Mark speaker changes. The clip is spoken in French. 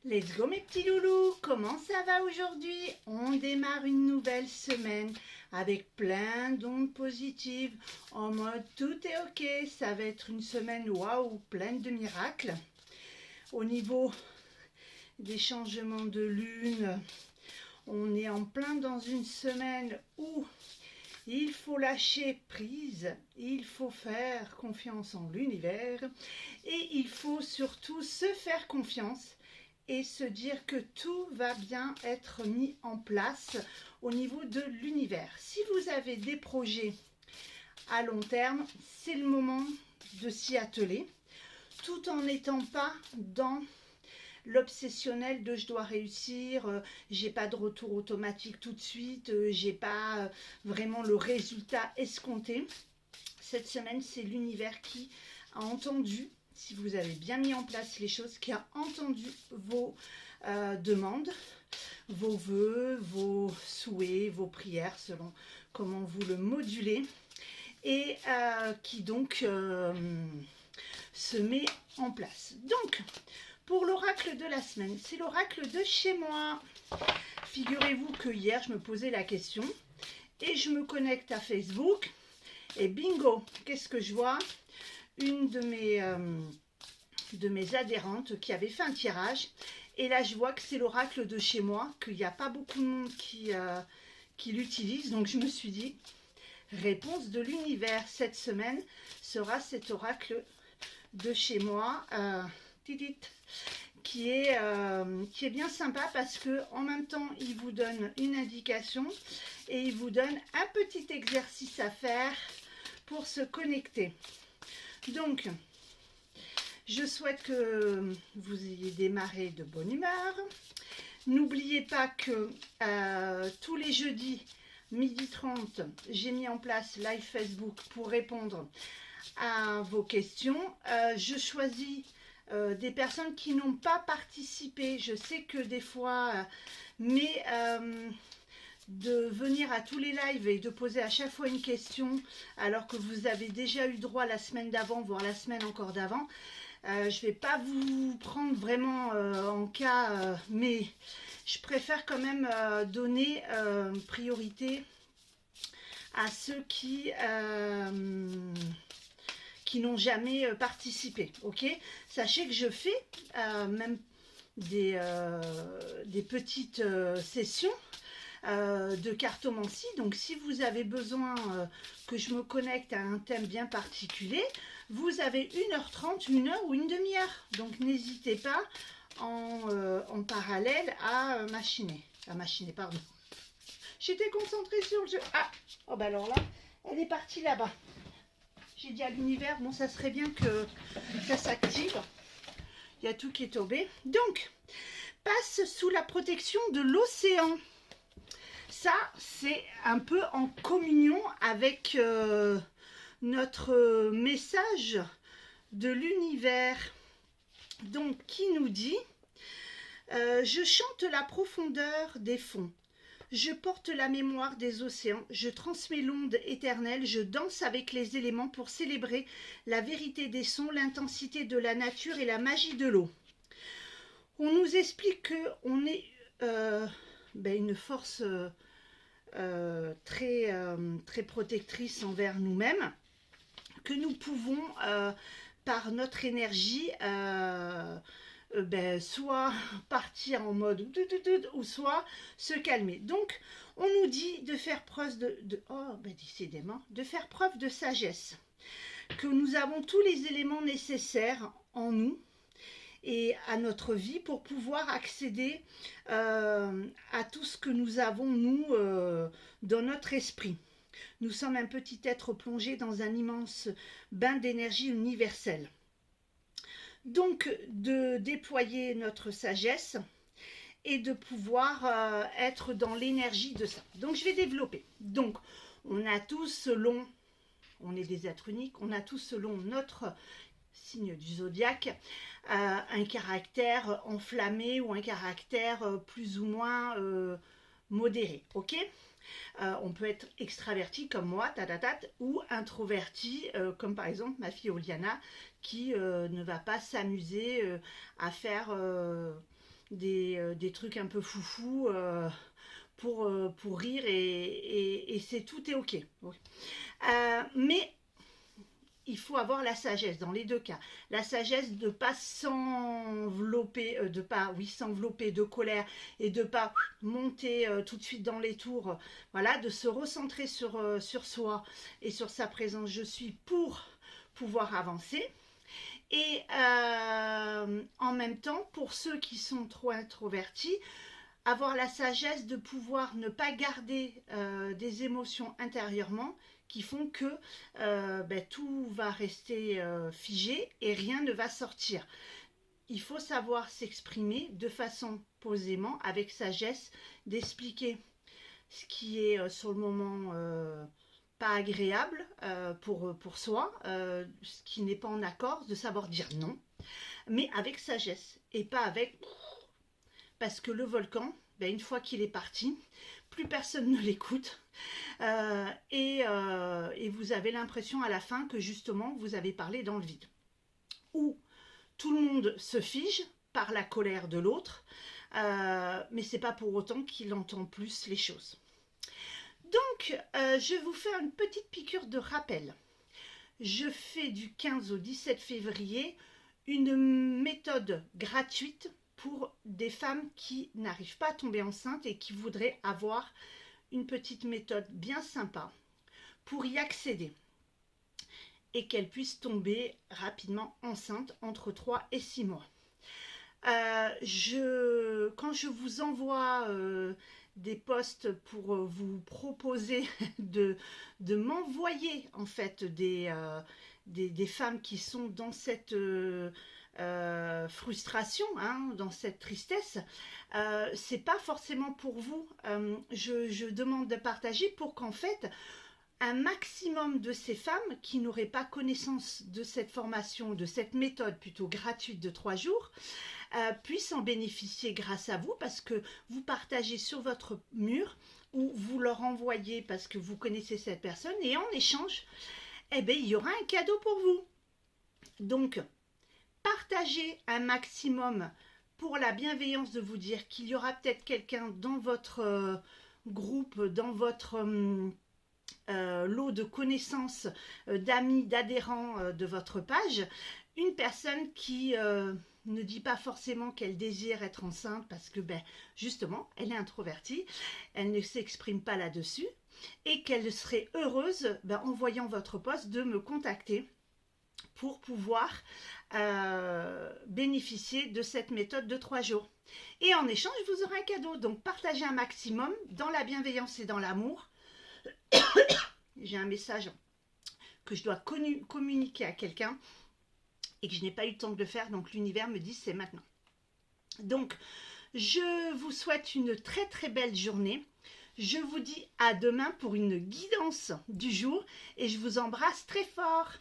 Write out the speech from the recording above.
Speaker 1: Let's go mes petits loulous, comment ça va aujourd'hui? On démarre une nouvelle semaine avec plein d'ondes positives, en mode tout est ok, ça va être une semaine waouh, pleine de miracles. Au niveau des changements de lune, on est en plein dans une semaine où il faut lâcher prise, il faut faire confiance en l'univers et il faut surtout se faire confiance et se dire que tout va bien être mis en place au niveau de l'univers. Si vous avez des projets à long terme, c'est le moment de s'y atteler, tout en n'étant pas dans l'obsessionnel de je dois réussir, j'ai pas de retour automatique tout de suite, j'ai pas vraiment le résultat escompté. Cette semaine, c'est l'univers qui a entendu, si vous avez bien mis en place les choses, qui a entendu vos demandes, vos vœux, vos souhaits, vos prières, selon comment vous le modulez, et qui donc se met en place. Donc, pour l'oracle de la semaine, c'est l'oracle de chez moi. Figurez-vous que hier, je me posais la question et je me connecte à Facebook et bingo, qu'est-ce que je vois? Une de mes adhérentes qui avait fait un tirage et là, je vois que c'est l'oracle de chez moi, qu'il n'y a pas beaucoup de monde qui l'utilise. Donc, je me suis dit, réponse de l'univers cette semaine sera cet oracle de chez moi. Qui est bien sympa parce que en même temps il vous donne une indication et il vous donne un petit exercice à faire pour se connecter. Donc je souhaite que vous ayez démarré de bonne humeur. N'oubliez pas que tous les jeudis 12h30 j'ai mis en place live Facebook pour répondre à vos questions. Je choisis des personnes qui n'ont pas participé. Je sais que des fois, mais de venir à tous les lives et de poser à chaque fois une question alors que vous avez déjà eu droit la semaine d'avant, voire la semaine encore d'avant, je ne vais pas vous prendre vraiment en cas, mais je préfère quand même donner priorité à ceux qui n'ont jamais participé, ok? Sachez que je fais même des petites sessions de cartomancie. Donc, si vous avez besoin que je me connecte à un thème bien particulier, vous avez 1h30, 1 heure ou une demi-heure. Donc, n'hésitez pas en parallèle à machiner. Pardon. J'étais concentrée sur le jeu. Ah, oh bah alors là, elle est partie là-bas. J'ai dit à l'univers, bon, ça serait bien que ça s'active. Il y a tout qui est tombé. Donc, passe sous la protection de l'océan. Ça, c'est un peu en communion avec notre message de l'univers. Donc, qui nous dit je chante la profondeur des fonds. Je porte la mémoire des océans, je transmets l'onde éternelle, je danse avec les éléments pour célébrer la vérité des sons, l'intensité de la nature et la magie de l'eau. On nous explique qu'on est une force très protectrice envers nous-mêmes, que nous pouvons, par notre énergie, soit partir en mode ou soit se calmer. Donc, on nous dit de faire preuve de faire preuve de sagesse, que nous avons tous les éléments nécessaires en nous et à notre vie pour pouvoir accéder à tout ce que nous avons, nous, dans notre esprit. Nous sommes un petit être plongé dans un immense bain d'énergie universelle. Donc, de déployer notre sagesse et de pouvoir être dans l'énergie de ça. Donc, je vais développer. Donc, on a tous selon, on est des êtres uniques, on a tous selon notre signe du zodiaque, un caractère enflammé ou un caractère plus ou moins modéré, ok? On peut être extraverti comme moi, ou introverti comme par exemple ma fille Oliana qui ne va pas s'amuser à faire des trucs un peu foufou pour rire et c'est tout est ok. Oui. Mais il faut avoir la sagesse dans les deux cas. La sagesse de ne pas s'envelopper, s'envelopper de colère et de ne pas monter tout de suite dans les tours. Voilà, de se recentrer sur soi et sur sa présence. Je suis pour pouvoir avancer. Et en même temps, pour ceux qui sont trop introvertis, avoir la sagesse de pouvoir ne pas garder des émotions intérieurement qui font que tout va rester figé et rien ne va sortir. Il faut savoir s'exprimer de façon posément, avec sagesse, d'expliquer ce qui est sur le moment pas agréable pour soi, ce qui n'est pas en accord, de savoir dire non, mais avec sagesse et pas avec... Parce que le volcan, une fois qu'il est parti, plus personne ne l'écoute et vous avez l'impression à la fin que justement vous avez parlé dans le vide. Ou tout le monde se fige par la colère de l'autre, mais c'est pas pour autant qu'il entend plus les choses. Donc, je vous fais une petite piqûre de rappel. Je fais du 15 au 17 février une méthode gratuite pour des femmes qui n'arrivent pas à tomber enceinte et qui voudraient avoir une petite méthode bien sympa pour y accéder et qu'elles puissent tomber rapidement enceinte entre 3 et 6 mois. Quand je vous envoie des posts pour vous proposer de m'envoyer en fait des femmes qui sont dans cette frustration, dans cette tristesse, c'est pas forcément pour vous. Je demande de partager pour qu'en fait un maximum de ces femmes qui n'auraient pas connaissance de cette formation, de cette méthode plutôt gratuite de 3 jours, puissent en bénéficier grâce à vous, parce que vous partagez sur votre mur ou vous leur envoyez parce que vous connaissez cette personne, et en échange, il y aura un cadeau pour vous. Donc, partagez un maximum pour la bienveillance de vous dire qu'il y aura peut-être quelqu'un dans votre groupe, dans votre lot de connaissances, d'amis, d'adhérents de votre page, une personne qui ne dit pas forcément qu'elle désire être enceinte parce que justement elle est introvertie, elle ne s'exprime pas là-dessus, et qu'elle serait heureuse en voyant votre post de me contacter pour pouvoir bénéficier de cette méthode de 3 jours. Et en échange, vous aurez un cadeau. Donc partagez un maximum dans la bienveillance et dans l'amour. J'ai un message que je dois communiquer à quelqu'un et que je n'ai pas eu le temps de le faire, donc l'univers me dit c'est maintenant. Donc je vous souhaite une très très belle journée. Je vous dis à demain pour une guidance du jour et je vous embrasse très fort.